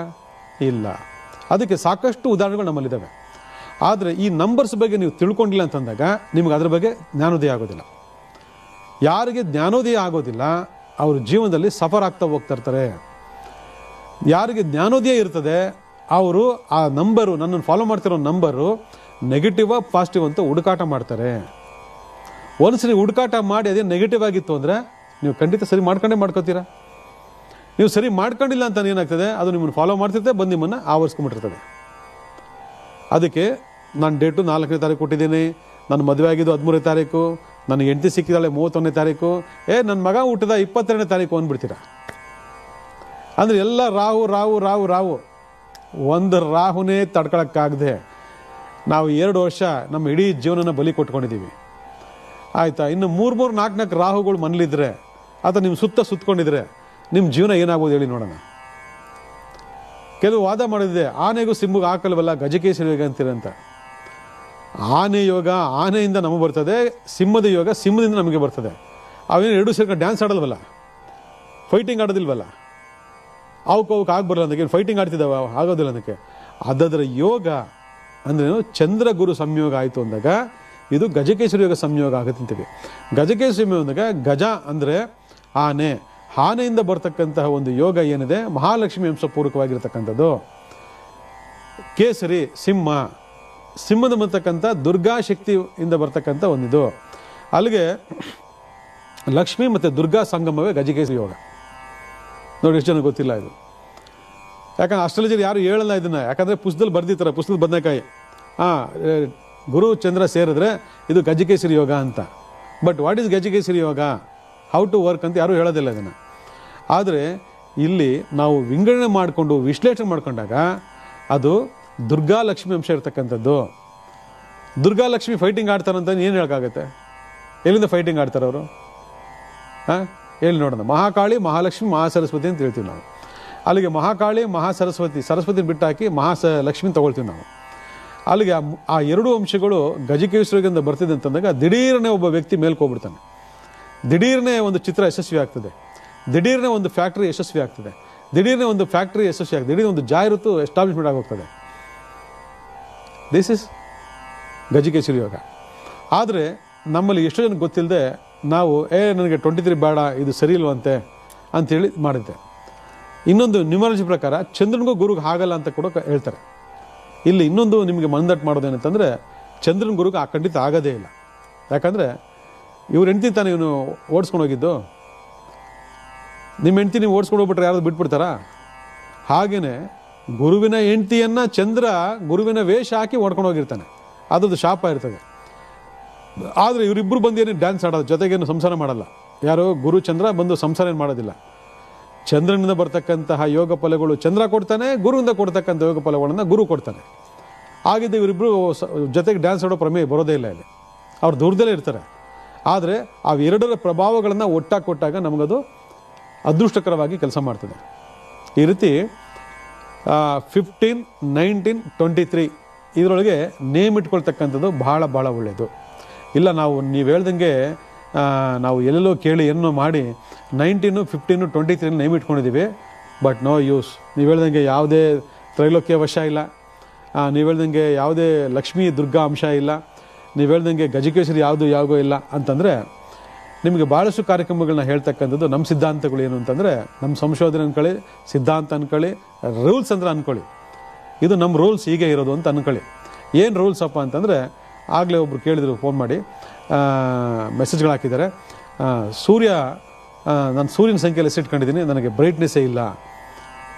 [SPEAKER 1] ಇಲ್ಲ. ಅದಕ್ಕೆ ಸಾಕಷ್ಟು ಉದಾಹರಣೆಗಳು ನಮ್ಮಲ್ಲಿದ್ದಾವೆ. ಆದರೆ ಈ ನಂಬರ್ಸ್ ಬಗ್ಗೆ ನೀವು ತಿಳ್ಕೊಂಡಿಲ್ಲ ಅಂತಂದಾಗ ನಿಮಗೆ ಅದರ ಬಗ್ಗೆ ಜ್ಞಾನೋದಯ ಆಗೋದಿಲ್ಲ. ಯಾರಿಗೆ ಜ್ಞಾನೋದಯ ಆಗೋದಿಲ್ಲ ಅವ್ರ ಜೀವನದಲ್ಲಿ ಸಫರ್ ಆಗ್ತಾ ಹೋಗ್ತಾ ಇರ್ತಾರೆ. ಯಾರಿಗೆ ಜ್ಞಾನೋದಯ ಇರ್ತದೆ ಅವರು ಆ ನಂಬರು, ನನ್ನನ್ನು ಫಾಲೋ ಮಾಡ್ತಿರೋ ನಂಬರು ನೆಗೆಟಿವ್ ಪಾಸಿಟಿವ್ ಅಂತ ಹುಡುಕಾಟ ಮಾಡ್ತಾರೆ. ಒಂದ್ಸರಿ ಹುಡುಕಾಟ ಮಾಡಿ ಅದೇ ನೆಗೆಟಿವ್ ಆಗಿತ್ತು ಅಂದರೆ ನೀವು ಖಂಡಿತ ಸರಿ ಮಾಡ್ಕೋತೀರಾ. ನೀವು ಸರಿ ಮಾಡ್ಕೊಂಡಿಲ್ಲ ಅಂತ ಏನಾಗ್ತದೆ, ಅದು ನಿಮ್ಮನ್ನು ಫಾಲೋ ಮಾಡ್ತಿರ್ತದೆ, ಬಂದು ನಿಮ್ಮನ್ನು ಆವರಿಸ್ಕೊಂಡ್ಬಿಟ್ಟಿರ್ತದೆ. ಅದಕ್ಕೆ ನಾನು ಡೇಟು 4ನೇ ತಾರೀಕು ಕೊಟ್ಟಿದ್ದೀನಿ, ನನ್ನ ಮದುವೆ ಆಗಿದ್ದು 13ನೇ ತಾರೀಕು, ನನಗೆ ಹೆಂಡತಿ ಸಿಕ್ಕಿದಾಳೆ 31ನೇ ತಾರೀಕು, ನನ್ನ ಮಗ ಹುಟ್ಟಿದ 22ನೇ ತಾರೀಕು ಅಂದ್ಬಿಡ್ತೀರಾ. ಅಂದರೆ ಎಲ್ಲ ರಾಹು ರಾಹು ರಾಹು ರಾಹು. ಒಂದು ರಾಹುನೇ ತಡ್ಕೊಳಕ್ಕಾಗದೆ ನಾವು 2 ವರ್ಷ ನಮ್ಮ ಇಡೀ ಜೀವನನ ಬಲಿ ಕೊಟ್ಕೊಂಡಿದ್ದೀವಿ. ಆಯಿತಾ? ಇನ್ನು 3-4 ರಾಹುಗಳು ಮನಲಿದ್ರೆ ಅಥವಾ ನಿಮ್ಮ ಸುತ್ತಕೊಂಡಿದ್ರೆ ನಿಮ್ಮ ಜೀವನ ಏನಾಗ್ಬೋದು ಹೇಳಿ ನೋಡೋಣ. ಕೆಲವು ವಾದ ಮಾಡಿದೆ, ಆನೆಗೂ ಸಿಂಹಗೂ ಹಾಕಲ್ವಲ್ಲ ಗಜಕೇಸರಿ ಯೋಗ ಅಂತೀರಂತ. ಆನೆ ಯೋಗ ಆನೆಯಿಂದ ನಮಗೆ ಬರ್ತದೆ, ಸಿಂಹದ ಯೋಗ ಸಿಂಹದಿಂದ ನಮಗೆ ಬರ್ತದೆ. ಅವೇನು ಎರಡೂ ಸೇರ್ಕೊಂಡು ಡ್ಯಾನ್ಸ್ ಆಡೋಲ್ವಲ್ಲ, ಫೈಟಿಂಗ್ ಆಡೋದಿಲ್ವಲ್ಲ, ಅವಕ್ಕೆ ಆಗ್ಬರಲ್ಲ ಅದಕ್ಕೆ. ಫೈಟಿಂಗ್ ಆಡ್ತಿದ್ದಾವ, ಆಗೋದಿಲ್ಲ ಅದಕ್ಕೆ. ಅದರ ಯೋಗ ಅಂದ್ರೇನು, ಚಂದ್ರ ಗುರು ಸಂಯೋಗ ಆಯಿತು ಅಂದಾಗ ಇದು ಗಜಕೇಸರಿ ಯೋಗ ಸಂಯೋಗ ಆಗುತ್ತಂತೀವಿ. ಗಜಕೇಸರಿ ಸಂಯೋಗ ಅಂದಾಗ ಗಜ ಅಂದರೆ ಆನೆ, ಆನೆಯಿಂದ ಬರ್ತಕ್ಕಂತಹ ಒಂದು ಯೋಗ ಏನಿದೆ ಮಹಾಲಕ್ಷ್ಮಿ ಅಂಶಪೂರ್ವಕವಾಗಿರ್ತಕ್ಕಂಥದ್ದು. ಕೇಸರಿ ಸಿಂಹ, ಸಿಂಹದ ಬರ್ತಕ್ಕಂಥ ದುರ್ಗಾ ಶಕ್ತಿಯಿಂದ ಬರ್ತಕ್ಕಂಥ ಒಂದಿದು. ಅಲ್ಲಿಗೆ ಲಕ್ಷ್ಮಿ ಮತ್ತು ದುರ್ಗಾ ಸಂಗಮವೇ ಗಜಕೇಸರಿ ಯೋಗ. ನೋಡಿ ಎಷ್ಟು ಜನ ಗೊತ್ತಿಲ್ಲ ಇದು. ಯಾಕಂದ್ರೆ ಅಸ್ಟ್ರಾಲಜರ್ ಯಾರು ಹೇಳಲ್ಲ ಇದನ್ನು, ಯಾಕಂದರೆ ಪುಸ್ತಕದಲ್ಲಿ ಬರ್ದಿರ್ತಾರೆ, ಪುಸ್ತಕದ ಬದನೆಕಾಯಿ ಗುರು ಚಂದ್ರ ಸೇರಿದ್ರೆ ಇದು ಗಜಕೇಸರಿ ಯೋಗ ಅಂತ. ಬಟ್ ವಾಟ್ ಈಸ್ ಗಜಕೇಸರಿ ಯೋಗ, ಹೌ ಟು ವರ್ಕ್ ಅಂತ ಯಾರೂ ಹೇಳೋದಿಲ್ಲ ಇದನ್ನು. ಆದರೆ ಇಲ್ಲಿ ನಾವು ವಿಂಗಡಣೆ ಮಾಡಿಕೊಂಡು ವಿಶ್ಲೇಷಣೆ ಮಾಡ್ಕೊಂಡಾಗ ಅದು ದುರ್ಗಾ ಲಕ್ಷ್ಮಿ ಅಂಶ ಇರ್ತಕ್ಕಂಥದ್ದು. ದುರ್ಗಾ ಲಕ್ಷ್ಮಿ ಫೈಟಿಂಗ್ ಆಡ್ತಾರಂತ ಏನು ಹೇಳೋಕ್ಕಾಗತ್ತೆ? ಎಲ್ಲಿಂದ ಫೈಟಿಂಗ್ ಆಡ್ತಾರೆ ಅವರು? ಹೇಳಿ ನೋಡೋಣ. ಮಹಾಕಾಳಿ, ಮಹಾಲಕ್ಷ್ಮಿ, ಮಹಾಸರಸ್ವತಿ ಅಂತ ಹೇಳ್ತೀವಿ ನಾವು. ಅಲ್ಲಿಗೆ ಮಹಾಕಾಳಿ, ಸರಸ್ವತಿ ಬಿಟ್ಟು ಹಾಕಿ ಲಕ್ಷ್ಮಿ ತಗೊಳ್ತೀವಿ ನಾವು. ಅಲ್ಲಿಗೆ ಆ ಎರಡೂ ಅಂಶಗಳು ಗಜಕೇಸರಿಯಿಂದ ಬರ್ತಿದೆ ಅಂತಂದಾಗ ದಿಢೀರನೇ ಒಬ್ಬ ವ್ಯಕ್ತಿ ಮೇಲ್ಕೋಗ್ಬಿಡ್ತಾನೆ, ದಿಢೀರನೇ ಒಂದು ಚಿತ್ರ ಯಶಸ್ವಿ ಆಗ್ತದೆ, ದಿಢೀರನೇ ಒಂದು ಫ್ಯಾಕ್ಟ್ರಿ ಯಶಸ್ವಿ ಆಗ್ತದೆ, ದಿಢೀರನೇ ಒಂದು ಫ್ಯಾಕ್ಟ್ರಿ ಯಶಸ್ವಿ ಆಗ್ತದೆ, ದಿಢೀರ್ ಒಂದು ಜಾಹೀರಾತು ಎಸ್ಟಾಬ್ಲಿಷ್ಮೆಂಟ್ ಆಗೋಗ್ತದೆ. ದಿಸ್ ಇಸ್ ಗಜಕೇಸರಿ ಯೋಗ. ಆದರೆ ನಮ್ಮಲ್ಲಿ ಎಷ್ಟೋ ಜನ ಗೊತ್ತಿಲ್ಲದೆ ನಾವು ನನಗೆ 23 ಬೇಡ, ಇದು ಸರಿ ಇಲ್ವಂತೆ ಅಂಥೇಳಿ ಮಾಡಿದ್ದೆ. ಇನ್ನೊಂದು ನ್ಯೂಮರಾಲಜಿ ಪ್ರಕಾರ ಚಂದ್ರನಿಗೂ ಗುರುಗೆ ಆಗಲ್ಲ ಅಂತ ಕೂಡ ಹೇಳ್ತಾರೆ. ಇಲ್ಲಿ ಇನ್ನೊಂದು ನಿಮಗೆ ಮಂದಟ್ಟು ಮಾಡೋದೇನಂತಂದರೆ ಚಂದ್ರನ ಗುರುಗೆ ಆ ಖಂಡಿತ ಆಗೋದೇ ಇಲ್ಲ. ಯಾಕಂದರೆ ಇವ್ರ ಹೆಂಡ್ತಿ ತಾನೇ ಇವನು ಓಡಿಸ್ಕೊಂಡು ಹೋಗಿದ್ದು. ನಿಮ್ಮ ಹೆಂಡ್ತಿ ನೀವು ಓಡಿಸ್ಕೊಂಡು ಹೋಗ್ಬಿಟ್ರೆ ಯಾರಾದ್ರು ಬಿಟ್ಬಿಡ್ತಾರಾ? ಹಾಗೆಯೇ ಗುರುವಿನ ಹೆಂಡ್ತಿಯನ್ನು ಚಂದ್ರ ಗುರುವಿನ ವೇಷ ಹಾಕಿ ಓಡ್ಕೊಂಡು ಹೋಗಿರ್ತಾನೆ, ಅದೊಂದು ಶಾಪ ಇರ್ತದೆ. ಆದರೆ ಇವರಿಬ್ಬರು ಬಂದು ಏನು ಡ್ಯಾನ್ಸ್ ಆಡೋದು, ಜೊತೆಗೇನು ಸಂಸಾರ ಮಾಡಲ್ಲ. ಯಾರು ಗುರು ಚಂದ್ರ ಬಂದು ಸಂಸಾರ ಏನು ಮಾಡೋದಿಲ್ಲ. ಚಂದ್ರನಿಂದ ಬರ್ತಕ್ಕಂತಹ ಯೋಗ ಫಲಗಳು ಚಂದ್ರ ಕೊಡ್ತಾನೆ, ಗುರುವಿಂದ ಕೊಡ್ತಕ್ಕಂಥ ಯೋಗ ಫಲಗಳನ್ನು ಗುರು ಕೊಡ್ತಾನೆ. ಹಾಗಿದ್ದು ಇವರಿಬ್ಬರು ಜೊತೆಗೆ ಡ್ಯಾನ್ಸ್ ಆಡೋ ಪ್ರಮೇಯ ಬರೋದೇ ಇಲ್ಲ. ಇಲ್ಲಿ ಅವ್ರು ದೂರದಲ್ಲೇ ಇರ್ತಾರೆ. ಆದರೆ ಅವೆರಡರ ಪ್ರಭಾವಗಳನ್ನು ಒಟ್ಟಾಗಿ ಕೊಟ್ಟಾಗ ನಮಗದು ಅದೃಷ್ಟಕರವಾಗಿ ಕೆಲಸ ಮಾಡ್ತದೆ. ಈ ರೀತಿ 15, 19, 23 ಇದರೊಳಗೆ ನೇಮ್ ಇಟ್ಕೊಳ್ತಕ್ಕಂಥದ್ದು ಭಾಳ ಭಾಳ ಒಳ್ಳೆಯದು. ಇಲ್ಲ ನೀವು ಹೇಳ್ದಂಗೆ ನಾವು ಎಲ್ಲೆಲ್ಲೋ ಕೇಳಿ ಏನೋ ಮಾಡಿ 19, 15, 23 ನೇಮ್ ಇಟ್ಕೊಂಡಿದ್ದೀವಿ. But no use. ನೀವು ಹೇಳ್ದಂಗೆ ಯಾವುದೇ ತ್ರೈಲೋಕ್ಯ ವಶ ಇಲ್ಲ, ನೀವು ಹೇಳ್ದಂಗೆ ಯಾವುದೇ ಲಕ್ಷ್ಮೀ ದುರ್ಗಾ ಅಂಶ ಇಲ್ಲ, ನೀವು ಹೇಳ್ದಂಗೆ ಗಜಕೇಸರಿ ಯಾವುದೋ ಇಲ್ಲ ಅಂತಂದರೆ ನಿಮಗೆ ಭಾಳಷ್ಟು ಕಾರ್ಯಕ್ರಮಗಳನ್ನ ಹೇಳ್ತಕ್ಕಂಥದ್ದು ನಮ್ಮ ಸಿದ್ಧಾಂತಗಳು ಏನು ಅಂತಂದರೆ, ನಮ್ಮ ಸಂಶೋಧನೆ ಅಂದ್ಕೊಳ್ಳಿ, ಸಿದ್ಧಾಂತ ಅಂದ್ಕೊಳ್ಳಿ, ರೂಲ್ಸ್ ಅಂದ್ರೆ ಅಂದ್ಕೊಳ್ಳಿ. ಇದು ನಮ್ಮ ರೂಲ್ಸ್ ಹೀಗೆ ಇರೋದು ಅಂತ ಅಂದ್ಕೊಳ್ಳಿ. ಏನು ರೂಲ್ಸ್ ಅಪ್ಪ ಅಂತಂದರೆ, ಆಗಲೇ ಒಬ್ರು ಕೇಳಿದರು ಫೋನ್ ಮಾಡಿ, ಮೆಸೇಜ್ಗಳು ಹಾಕಿದ್ದಾರೆ. ನಾನು ಸೂರ್ಯನ ಸಂಖ್ಯೆಯಲ್ಲಿ ಎಷ್ಟಿಟ್ಕೊಂಡಿದ್ದೀನಿ, ನನಗೆ ಬ್ರೈಟ್ನೆಸ್ಸೇ ಇಲ್ಲ,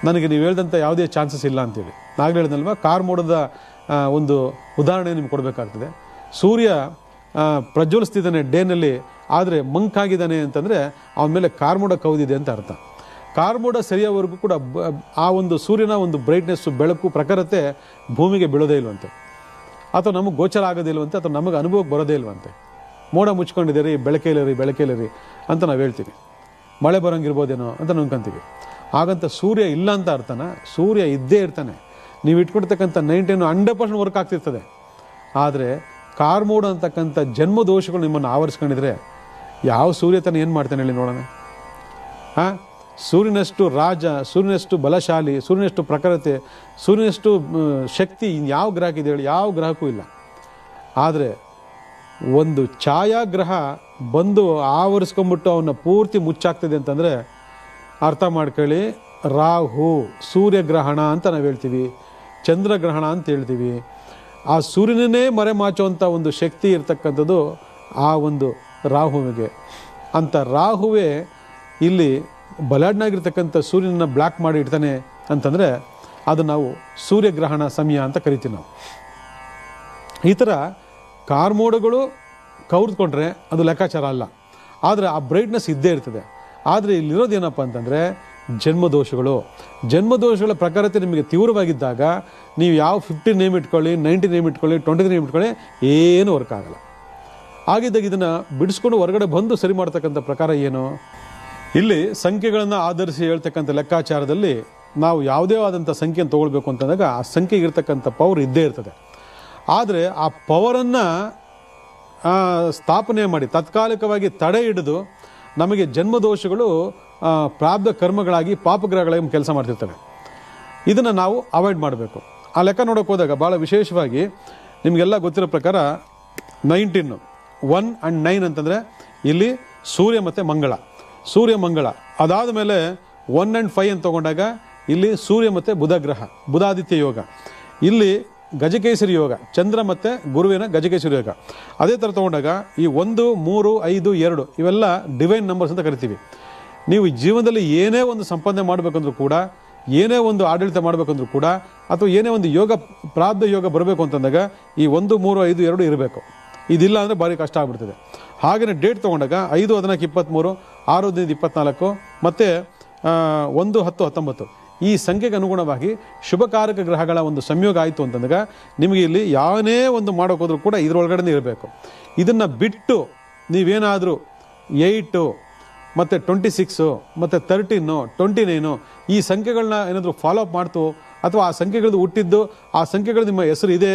[SPEAKER 1] ನನಗೆ ನೀವು ಹೇಳ್ದಂಥ ಯಾವುದೇ ಚಾನ್ಸಸ್ ಇಲ್ಲ ಅಂತೇಳಿ. ನಾಗಲೇ ಹೇಳಿದ್ನಲ್ವ, ಕಾರ್ ಮೋಡದ ಒಂದು ಉದಾಹರಣೆ ನಿಮ್ಗೆ ಕೊಡಬೇಕಾಗ್ತದೆ. ಸೂರ್ಯ ಪ್ರಜ್ವಲಿಸ್ತಿದ್ದಾನೆ ಡೇನಲ್ಲಿ, ಆದರೆ ಮಂಕಾಗಿದ್ದಾನೆ ಅಂತಂದರೆ ಅವನ ಮೇಲೆ ಕಾರ್ಮೋಡ ಕವಿದಿದೆ ಅಂತ ಅರ್ಥ. ಕಾರ್ಮೋಡ ಸರಿಯವರೆಗೂ ಕೂಡ ಆ ಒಂದು ಸೂರ್ಯನ ಒಂದು ಬ್ರೈಟ್ನೆಸ್ಸು, ಬೆಳಕು, ಪ್ರಖರತೆ ಭೂಮಿಗೆ ಬೀಳೋದೇ ಇಲ್ವಂತೆ, ಅಥವಾ ನಮಗೆ ಗೋಚರ ಆಗೋದಿಲ್ವಂತೆ, ಅಥವಾ ನಮಗೆ ಅನುಭವಕ್ಕೆ ಬರೋದೇ ಇಲ್ವಂತೆ. ಮೋಡ ಮುಚ್ಕೊಂಡಿದೆ ರೀ, ಬೆಳಕೇಲಿ ಅಂತ ನಾವು ಹೇಳ್ತೀವಿ. ಮಳೆ ಬರೋಂಗಿರ್ಬೋದೇನೋ ಅಂತ ಅನ್ಕೊಂತೀವಿ. ಹಾಗಂತ ಸೂರ್ಯ ಇಲ್ಲ ಅಂತ ಅರ್ಥನ? ಸೂರ್ಯ ಇದ್ದೇ ಇರ್ತಾನೆ. ನೀವು ಇಟ್ಕೊಡ್ತಕ್ಕಂಥ 100% ವರ್ಕ್ ಆಗ್ತಿರ್ತದೆ. ಆದರೆ ಕಾರ್ಮೋಡ ಅಂತಕ್ಕಂಥ ಜನ್ಮ ದೋಷಗಳು ನಿಮ್ಮನ್ನು ಆವರಿಸ್ಕೊಂಡಿದ್ರೆ ಯಾವ ಸೂರ್ಯ ತಾನು ಏನು ಮಾಡ್ತಾನೆ ಹೇಳಿ ನೋಡೋಣ? ಸೂರ್ಯನಷ್ಟು ರಾಜ, ಸೂರ್ಯನಷ್ಟು ಬಲಶಾಲಿ, ಸೂರ್ಯನಷ್ಟು ಪ್ರಖರತೆ, ಸೂರ್ಯನಷ್ಟು ಶಕ್ತಿ ಯಾವ ಗ್ರಹಕ್ಕಿದೆ ಹೇಳಿ? ಯಾವ ಗ್ರಹಕ್ಕೂ ಇಲ್ಲ. ಆದರೆ ಒಂದು ಛಾಯಾಗ್ರಹ ಬಂದು ಆವರಿಸ್ಕೊಂಡ್ಬಿಟ್ಟು ಅವನ್ನ ಪೂರ್ತಿ ಮುಚ್ಚಾಗ್ತದೆ ಅಂತಂದರೆ ಅರ್ಥ ಮಾಡ್ಕೊಳ್ಳಿ, ರಾಹು ಸೂರ್ಯಗ್ರಹಣ ಅಂತ ನಾವು ಹೇಳ್ತೀವಿ, ಚಂದ್ರಗ್ರಹಣ ಅಂತ ಹೇಳ್ತೀವಿ. ಆ ಸೂರ್ಯನನ್ನೇ ಮರೆಮಾಚುವಂಥ ಒಂದು ಶಕ್ತಿ ಇರ್ತಕ್ಕಂಥದ್ದು ಆ ಒಂದು ರಾಹುವಿಗೆ. ಅಂತ ರಾಹುವೇ ಇಲ್ಲಿ ಬಲಾಢ್ನಾಗಿರ್ತಕ್ಕಂಥ ಸೂರ್ಯನನ್ನು ಬ್ಲ್ಯಾಕ್ ಮಾಡಿ ಇಡ್ತಾನೆ ಅಂತಂದರೆ ಅದು ನಾವು ಸೂರ್ಯಗ್ರಹಣ ಸಮಯ ಅಂತ ಕರಿತೀವಿ ನಾವು. ಈ ಥರ ಕಾರ್ಮೋಡಗಳು ಕವ್ರಿದ್ಕೊಂಡ್ರೆ ಅದು ಲೆಕ್ಕಾಚಾರ ಅಲ್ಲ, ಆದರೆ ಆ ಬ್ರೈಟ್ನೆಸ್ ಇದ್ದೇ ಇರ್ತದೆ. ಆದರೆ ಇಲ್ಲಿರೋದೇನಪ್ಪ ಅಂತಂದರೆ ಜನ್ಮದೋಷಗಳ ಪ್ರಖರತೆ ನಿಮಗೆ ತೀವ್ರವಾಗಿದ್ದಾಗ ನೀವು ಯಾವ 15 ನೇಮ್ ಇಟ್ಕೊಳ್ಳಿ, 90 ನೇಮ್ ಇಟ್ಕೊಳ್ಳಿ, 23 ನೇಮ್ ಇಟ್ಕೊಳ್ಳಿ, ಏನೂ ವರ್ಕ್ ಆಗಲ್ಲ. ಆಗಿದ್ದಾಗ ಇದನ್ನು ಬಿಡಿಸ್ಕೊಂಡು ಹೊರಗಡೆ ಬಂದು ಸರಿ ಮಾಡ್ತಕ್ಕಂಥ ಪ್ರಕಾರ ಏನು? ಇಲ್ಲಿ ಸಂಖ್ಯೆಗಳನ್ನು ಆಧರಿಸಿ ಹೇಳ್ತಕ್ಕಂಥ ಲೆಕ್ಕಾಚಾರದಲ್ಲಿ ನಾವು ಯಾವುದೇ ಆದಂಥ ಸಂಖ್ಯೆಯನ್ನು ತೊಗೊಳ್ಬೇಕು ಅಂತಂದಾಗ ಆ ಸಂಖ್ಯೆಗೆ ಇರ್ತಕ್ಕಂಥ ಪವರ್ ಇದ್ದೇ ಇರ್ತದೆ. ಆದರೆ ಆ ಪವರನ್ನು ಸ್ಥಾಪನೆ ಮಾಡಿ ತಾತ್ಕಾಲಿಕವಾಗಿ ತಡೆ ಹಿಡಿದು ನಮಗೆ ಜನ್ಮದೋಷಗಳು ಪ್ರಾರಬ್ಧ ಕರ್ಮಗಳಾಗಿ ಪಾಪಗ್ರಹಗಳಾಗಿ ಕೆಲಸ ಮಾಡ್ತಿರ್ತವೆ. ಇದನ್ನು ನಾವು ಅವಾಯ್ಡ್ ಮಾಡಬೇಕು. ಆ ಲೆಕ್ಕ ನೋಡೋಕೆ ಹೋದಾಗ ಭಾಳ ವಿಶೇಷವಾಗಿ ನಿಮಗೆಲ್ಲ ಗೊತ್ತಿರೋ ಪ್ರಕಾರ 19, 1 and 9 ಅಂತಂದರೆ ಇಲ್ಲಿ ಸೂರ್ಯ ಮತ್ತು ಮಂಗಳ, ಸೂರ್ಯ ಮಂಗಳ. ಅದಾದ ಮೇಲೆ 1 and 5 ಅಂತ ತೊಗೊಂಡಾಗ ಇಲ್ಲಿ ಸೂರ್ಯ ಮತ್ತು ಬುಧ ಗ್ರಹ, ಬುಧಾದಿತ್ಯ ಯೋಗ. ಇಲ್ಲಿ ಗಜಕೇಸರಿ ಯೋಗ, ಚಂದ್ರ ಮತ್ತು ಗುರುವಿನ ಗಜಕೇಸರಿ ಯೋಗ. ಅದೇ ಥರ ತೊಗೊಂಡಾಗ ಈ 1, 3, 5, 2 ಇವೆಲ್ಲ ಡಿವೈನ್ ನಂಬರ್ಸ್ ಅಂತ ಕರಿತೀವಿ. ನೀವು ಜೀವನದಲ್ಲಿ ಏನೇ ಒಂದು ಸಂಪಾದನೆ ಮಾಡಬೇಕಂದ್ರೂ ಕೂಡ, ಏನೇ ಒಂದು ಆಡಳಿತ ಮಾಡಬೇಕಂದ್ರೂ ಕೂಡ, ಅಥವಾ ಏನೇ ಒಂದು ಯೋಗ ಪ್ರಾರಬ್ಧ ಯೋಗ ಬರಬೇಕು ಅಂತಂದಾಗ ಈ 1, 3, 5, 2 ಇರಬೇಕು. ಇದಿಲ್ಲ ಅಂದರೆ ಭಾರಿ ಕಷ್ಟ ಆಗ್ಬಿಡ್ತದೆ. ಹಾಗೆಯೇ ಡೇಟ್ ತೊಗೊಂಡಾಗ 5, 14, 23, 6, 15, 24 ಮತ್ತು 1, 10, 19 ಈ ಸಂಖ್ಯೆಗೆ ಅನುಗುಣವಾಗಿ ಶುಭಕಾರಕ ಗ್ರಹಗಳ ಒಂದು ಸಂಯೋಗ ಆಯಿತು ಅಂತಂದಾಗ ನಿಮಗೆ ಇಲ್ಲಿ ಯಾವನೇ ಒಂದು ಮಾಡೋಕ್ಕೋದ್ರೂ ಕೂಡ ಇದರೊಳಗಡೆ ಇರಬೇಕು. ಇದನ್ನು ಬಿಟ್ಟು ನೀವೇನಾದರೂ 8 ಮತ್ತು 26 ಮತ್ತು 13, 29 ಈ ಸಂಖ್ಯೆಗಳನ್ನ ಏನಾದರೂ ಫಾಲೋ ಅಪ್ ಮಾಡ್ತು, ಅಥವಾ ಆ ಸಂಖ್ಯೆಗಳದ್ದು ಹುಟ್ಟಿದ್ದು ಆ ಸಂಖ್ಯೆಗಳು ನಿಮ್ಮ ಹೆಸರು ಇದೆ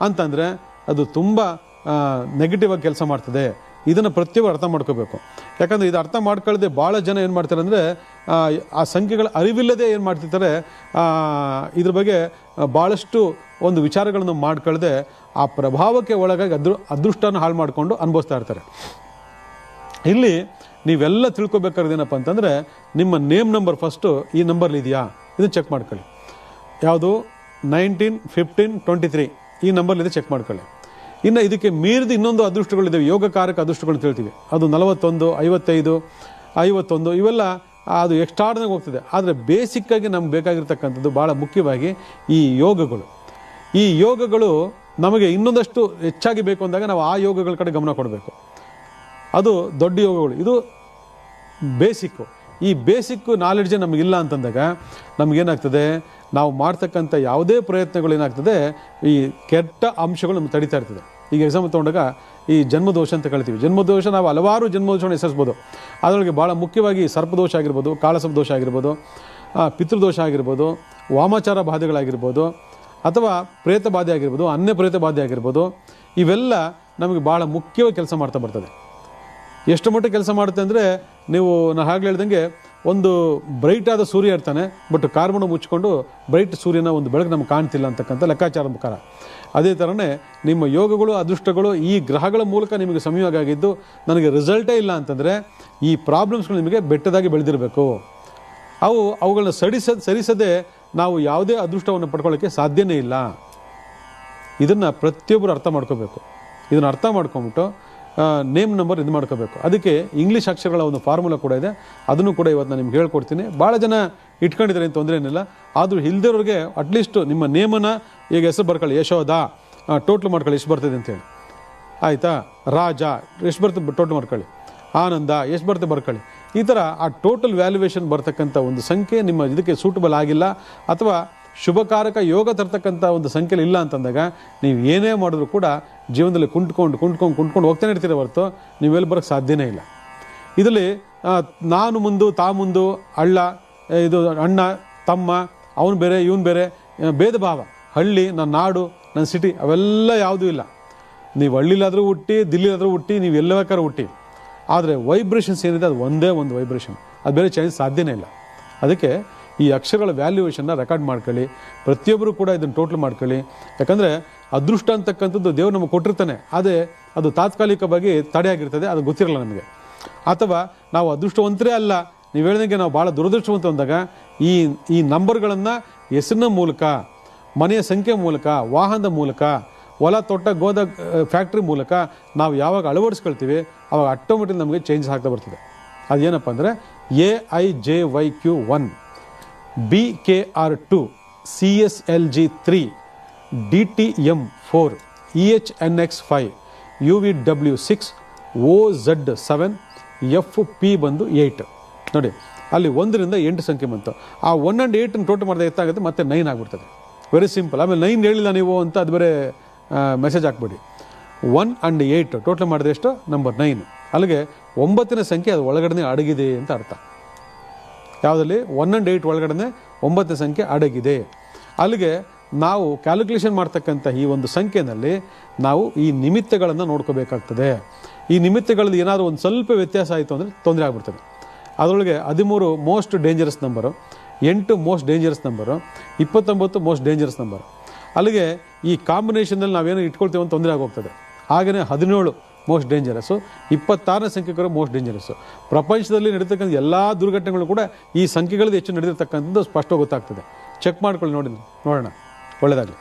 [SPEAKER 1] ಅಂತಂದರೆ ಅದು ತುಂಬ ನೆಗೆಟಿವ್ ಆಗಿ ಕೆಲಸ ಮಾಡ್ತದೆ. ಇದನ್ನು ಪ್ರತಿಯೊಬ್ಬರು ಅರ್ಥ ಮಾಡ್ಕೋಬೇಕು. ಯಾಕಂದರೆ ಇದು ಅರ್ಥ ಮಾಡ್ಕೊಳ್ಳದೆ ಭಾಳ ಜನ ಏನು ಮಾಡ್ತಾರೆ ಅಂದರೆ ಆ ಸಂಖ್ಯೆಗಳ ಅರಿವಿಲ್ಲದೆ ಏನು ಮಾಡ್ತಿರ್ತಾರೆ, ಇದ್ರ ಬಗ್ಗೆ ಭಾಳಷ್ಟು ಒಂದು ವಿಚಾರಗಳನ್ನು ಮಾಡ್ಕೊಳ್ಳದೆ ಆ ಪ್ರಭಾವಕ್ಕೆ ಒಳಗಾಗಿ ಅದೃಷ್ಟನ ಹಾಳು ಮಾಡಿಕೊಂಡು ಅನುಭವಿಸ್ತಾ ಇರ್ತಾರೆ. ಇಲ್ಲಿ ನೀವೆಲ್ಲ ತಿಳ್ಕೊಬೇಕಾದ್ರೆ ಏನಪ್ಪ ಅಂತಂದರೆ ನಿಮ್ಮ ನೇಮ್ ನಂಬರ್ ಫಸ್ಟು ಈ ನಂಬರ್ಲಿ ಇದೆಯಾ ಇದನ್ನು ಚೆಕ್ ಮಾಡ್ಕೊಳ್ಳಿ. ಯಾವುದು 19, 15, 23 ಈ ನಂಬರ್ಲಿದೆ, ಚೆಕ್ ಮಾಡ್ಕೊಳ್ಳಿ. ಇನ್ನು ಇದಕ್ಕೆ ಮೀರಿದ ಇನ್ನೊಂದು ಅದೃಷ್ಟಗಳಿದ್ದಾವೆ, ಯೋಗಕಾರಕ ಅದೃಷ್ಟಗಳು ತಿಳ್ತೀವಿ. ಅದು 41, 55, 51 ಇವೆಲ್ಲ ಅದು ಎಕ್ಸ್ಟ್ರಾರ್ಡ್ನಾಗ ಹೋಗ್ತದೆ. ಆದರೆ ಬೇಸಿಕ್ಕಾಗಿ ನಮ್ಗೆ ಬೇಕಾಗಿರ್ತಕ್ಕಂಥದ್ದು ಭಾಳ ಮುಖ್ಯವಾಗಿ ಈ ಯೋಗಗಳು. ಈ ಯೋಗಗಳು ನಮಗೆ ಇನ್ನೊಂದಷ್ಟು ಹೆಚ್ಚಾಗಿ ಬೇಕು ಅಂದಾಗ ನಾವು ಆ ಯೋಗಗಳ ಕಡೆ ಗಮನ ಕೊಡಬೇಕು. ಅದು ದೊಡ್ಡ ಯೋಗಗಳು, ಇದು ಬೇಸಿಕ್ಕು. ಈ ಬೇಸಿಕ್ಕು ನಾಲೆಡ್ಜೇ ನಮಗಿಲ್ಲ ಅಂತಂದಾಗ ನಮಗೇನಾಗ್ತದೆ, ನಾವು ಮಾಡ್ತಕ್ಕಂಥ ಯಾವುದೇ ಪ್ರಯತ್ನಗಳು ಏನಾಗ್ತದೆ, ಈ ಕೆಟ್ಟ ಅಂಶಗಳು ನಮ್ಗೆ ತಡೀತಾ ಇರ್ತದೆ. ಈಗ ಎಕ್ಸಾಂಪಲ್ ತೊಗೊಂಡಾಗ ಈ ಜನ್ಮದೋಷ ಅಂತ ಕಳ್ತೀವಿ. ಜನ್ಮದೋಷ ನಾವು ಹಲವಾರು ಜನ್ಮದೋಷವನ್ನು ಹೆಸರಿಸ್ಬೋದು. ಅದರೊಳಗೆ ಭಾಳ ಮುಖ್ಯವಾಗಿ ಸರ್ಪದೋಷ ಆಗಿರ್ಬೋದು, ಕಾಳಸರ್ಪದೋಷ ಆಗಿರ್ಬೋದು, ಪಿತೃದೋಷ ಆಗಿರ್ಬೋದು, ವಾಮಾಚಾರ ಬಾಧೆಗಳಾಗಿರ್ಬೋದು, ಅಥವಾ ಪ್ರೇತ ಬಾಧೆ ಆಗಿರ್ಬೋದು, ಅನ್ಯ ಪ್ರೇತ ಬಾಧೆ ಆಗಿರ್ಬೋದು. ಇವೆಲ್ಲ ನಮಗೆ ಭಾಳ ಮುಖ್ಯವಾಗಿ ಕೆಲಸ ಮಾಡ್ತಾ ಬರ್ತದೆ. ಎಷ್ಟು ಮಟ್ಟಿಗೆ ಕೆಲಸ ಮಾಡುತ್ತೆ ಅಂದರೆ, ನೀವು ನಾನು ಹಾಗೆ ಹೇಳ್ದಂಗೆ ಒಂದು ಬ್ರೈಟ್ ಆದ ಸೂರ್ಯ ಇರ್ತಾನೆ, ಬಟ್ ಕಾರ್ಬನ್ ಮುಚ್ಕೊಂಡು ಬ್ರೈಟ್ ಸೂರ್ಯನ ಒಂದು ಬೆಳಕು ನಮ್ಗೆ ಕಾಣ್ತಿಲ್ಲ ಅಂತಕ್ಕಂಥ ಲೆಕ್ಕಾಚಾರದ ಪ್ರಕಾರ. ಅದೇ ಥರನೇ ನಿಮ್ಮ ಯೋಗಗಳು ಅದೃಷ್ಟಗಳು ಈ ಗ್ರಹಗಳ ಮೂಲಕ ನಿಮಗೆ ಸಂಯೋಗ ಆಗಿದ್ದು ನನಗೆ ರಿಸಲ್ಟೇ ಇಲ್ಲ ಅಂತಂದರೆ ಈ ಪ್ರಾಬ್ಲಮ್ಸ್ಗಳು ನಿಮಗೆ ಬೆಟ್ಟದಾಗಿ ಬೆಳೆದಿರಬೇಕು. ಅವುಗಳನ್ನ ಸರಿಸದೆ ನಾವು ಯಾವುದೇ ಅದೃಷ್ಟವನ್ನು ಪಡ್ಕೊಳ್ಳೋಕ್ಕೆ ಸಾಧ್ಯನೇ ಇಲ್ಲ. ಇದನ್ನು ಪ್ರತಿಯೊಬ್ಬರು ಅರ್ಥ ಮಾಡ್ಕೋಬೇಕು. ಇದನ್ನು ಅರ್ಥ ಮಾಡ್ಕೊಂಬಿಟ್ಟು ನೇಮ್ ನಂಬರ್ ಇದು ಮಾಡ್ಕೋಬೇಕು. ಅದಕ್ಕೆ ಇಂಗ್ಲೀಷ್ ಅಕ್ಷರಗಳ ಒಂದು ಫಾರ್ಮುಲಾ ಕೂಡ ಇದೆ, ಅದನ್ನು ಕೂಡ ಇವತ್ತು ನಾನು ನಿಮ್ಗೆ ಹೇಳ್ಕೊಡ್ತೀನಿ. ಭಾಳ ಜನ ಇಟ್ಕೊಂಡಿದ್ದಾರೆ ಅಂತ ತೊಂದರೆ ಏನಿಲ್ಲ. ಆದರೂ ಇಲ್ದಿರೋರಿಗೆ ಅಟ್ಲೀಸ್ಟ್ ನಿಮ್ಮ ನೇಮನ್ನು ಈಗ ಹೆಸರು ಬರ್ಕೊಳ್ಳಿ. ಯಶೋಧ ಟೋಟ್ಲ್ ಮಾಡ್ಕೊಳ್ಳಿ ಎಷ್ಟು ಬರ್ತದೆ ಅಂತೇಳಿ, ಆಯಿತಾ. ರಾಜ ಎಷ್ಟು ಬರ್ತದೆ ಟೋಟ್ಲ್ ಮಾಡ್ಕೊಳ್ಳಿ. ಆನಂದ ಎಷ್ಟು ಬರ್ತದೆ ಬರ್ಕೊಳ್ಳಿ. ಈ ಥರ ಆ ಟೋಟಲ್ ವ್ಯಾಲ್ಯುವೇಷನ್ ಬರ್ತಕ್ಕಂಥ ಒಂದು ಸಂಖ್ಯೆ ನಿಮ್ಮ ಇದಕ್ಕೆ ಸೂಟಬಲ್ ಆಗಿಲ್ಲ, ಅಥವಾ ಶುಭಕಾರಕ ಯೋಗ ತರ್ತಕ್ಕಂಥ ಒಂದು ಸಂಖ್ಯೆಲಿ ಇಲ್ಲ ಅಂತಂದಾಗ ನೀವು ಏನೇ ಮಾಡಿದ್ರು ಕೂಡ ಜೀವನದಲ್ಲಿ ಕುಂಟ್ಕೊಂಡು ಹೋಗ್ತಾನೆ ಇರ್ತೀರ ಹೊರತು ನೀವೆಲ್ಲಿ ಬರೋಕ್ಕೆ ಸಾಧ್ಯನೇ ಇಲ್ಲ. ಇದರಲ್ಲಿ ನಾನು ಮುಂದು ತಾ ಮುಂದು, ಇದು ಅಣ್ಣ ತಮ್ಮ, ಅವನು ಬೇರೆ ಇವನು ಬೇರೆ, ಭೇದ ಭಾವ, ಹಳ್ಳಿ ನನ್ನ ನಾಡು ನನ್ನ ಸಿಟಿ ಅವೆಲ್ಲ ಯಾವುದೂ ಇಲ್ಲ. ನೀವು ಹಳ್ಳಿಲಾದರೂ ಹುಟ್ಟಿ, ದಿಲ್ಲಿಲಾದರೂ ಹುಟ್ಟಿ, ನೀವು ಎಲ್ಲ ಬೇಕಾದ್ರೂ ಹುಟ್ಟಿ, ಆದರೆ ವೈಬ್ರೇಷನ್ಸ್ ಏನಿದೆ ಅದು ಒಂದೇ ಒಂದು ವೈಬ್ರೇಷನ್, ಅದು ಬೇರೆ ಚೇಂಜ್ ಸಾಧ್ಯನೇ ಇಲ್ಲ. ಅದಕ್ಕೆ ಈ ಅಕ್ಷರಗಳ ವ್ಯಾಲ್ಯೂಯೇಷನ್ನ ರೆಕಾರ್ಡ್ ಮಾಡ್ಕೊಳ್ಳಿ. ಪ್ರತಿಯೊಬ್ಬರು ಕೂಡ ಇದನ್ನು ಟೋಟಲ್ ಮಾಡ್ಕೊಳ್ಳಿ. ಯಾಕಂದರೆ ಅದೃಷ್ಟ ಅಂತಕ್ಕಂಥದ್ದು ದೇವರು ನಮಗೆ ಕೊಟ್ಟಿರ್ತಾನೆ, ಅದೇ ಅದು ತಾತ್ಕಾಲಿಕವಾಗಿ ತಡೆಯಾಗಿರ್ತದೆ, ಅದು ಗೊತ್ತಿರಲ್ಲ ನಮಗೆ. ಅಥವಾ ನಾವು ಅದೃಷ್ಟವಂತರೇ ಅಲ್ಲ, ನೀವು ಹೇಳಿದಂಗೆ ನಾವು ಭಾಳ ದುರದೃಷ್ಟವಂತ ಅಂದಾಗ ಈ ನಂಬರ್ಗಳನ್ನು ಹೆಸರಿನ ಮೂಲಕ, ಮನೆಯ ಸಂಖ್ಯೆ ಮೂಲಕ, ವಾಹನದ ಮೂಲಕ, ಹೊಲ ತೊಟ್ಟ ಗೋದ ಫ್ಯಾಕ್ಟ್ರಿ ಮೂಲಕ ನಾವು ಯಾವಾಗ ಅಳವಡಿಸ್ಕೊಳ್ತೀವಿ ಆವಾಗ ಆಟೋಮೆಟಿಕ್ ನಮಗೆ ಚೇಂಜ್ ಆಗ್ತಾ ಬರ್ತದೆ. ಅದೇನಪ್ಪ ಅಂದರೆ AIJYQ1, BKR2, CSLG3, DTM4, EHNX5, UVW6, OZ7, FP ಬಂದು 8. ನೋಡಿ ಅಲ್ಲಿ 1ರಿಂದ 8 ಸಂಖ್ಯೆ ಬಂತು. ಆ 1 and 8 ಟೋಟಲ್ ಮಾಡಿದಾಗ ಎಷ್ಟಾಗುತ್ತೆ, ಮತ್ತೆ 9 ಆಗಿಬಿಡ್ತದೆ. Very simple. ಆಮೇಲೆ 9 ಹೇಳಿಲ್ಲ ನೀವು ಅಂತ ಅದು ಬೇರೆ ಮೆಸೇಜ್ ಹಾಕ್ಬೇಡಿ. 1 and 8 ಟೋಟಲ್ ಮಾಡಿದ್ರೆ ಎಷ್ಟು, ನಂಬರ್ 9. ಅಲ್ಲಿಗೆ 9ನೇ ಸಂಖ್ಯೆ ಅದು ಒಳಗಡೆ ಅಡಗಿದೆ ಅಂತ ಅರ್ಥ. ಯಾವುದಲ್ಲಿ 1 and 8 ಒಳಗಡೆ 9ನೇ ಸಂಖ್ಯೆ ಅಡಗಿದೆ. ಅಲ್ಲಿಗೆ ನಾವು ಕ್ಯಾಲ್ಕುಲೇಷನ್ ಮಾಡ್ತಕ್ಕಂಥ ಈ ಒಂದು ಸಂಖ್ಯೆಯಲ್ಲಿ ನಾವು ಈ ನಿಮಿತ್ತಗಳನ್ನು ನೋಡ್ಕೋಬೇಕಾಗ್ತದೆ. ಈ ನಿಮಿತ್ತಗಳಲ್ಲಿ ಏನಾದರೂ ಒಂದು ಸ್ವಲ್ಪ ವ್ಯತ್ಯಾಸ ಆಯಿತು ಅಂದರೆ ತೊಂದರೆ ಆಗ್ಬಿಡ್ತದೆ. ಅದರೊಳಗೆ 13 most dangerous number, 8 most dangerous number, 29 most dangerous number. ಅಲ್ಲಿಗೆ ಈ ಕಾಂಬಿನೇಷನಲ್ಲಿ ನಾವೇನು ಇಟ್ಕೊಳ್ತೀವಿ ಅಂತ ತೊಂದರೆ ಆಗೋಗ್ತದೆ. ಹಾಗೆಯೇ 17 ಮೋಸ್ಟ್ ಡೇಂಜರಸ್ಸು, 26ನೇ ಸಂಖ್ಯೆಗಳು ಮೋಸ್ಟ್ ಡೇಂಜರಸ್ಸು. ಪ್ರಪಂಚದಲ್ಲಿ ನಡೀತಕ್ಕಂಥ ಎಲ್ಲ ದುರ್ಘಟನೆಗಳು ಕೂಡ ಈ ಸಂಖ್ಯೆಗಳಲ್ಲಿ ಹೆಚ್ಚು ನಡೆದಿರ್ತಕ್ಕಂಥದ್ದು ಸ್ಪಷ್ಟವಾಗಿ ಗೊತ್ತಾಗ್ತದೆ. ಚೆಕ್ ಮಾಡ್ಕೊಳ್ಳಿ, ನೋಡೋಣ. ಒಳ್ಳೆಯದಾಗಲಿ.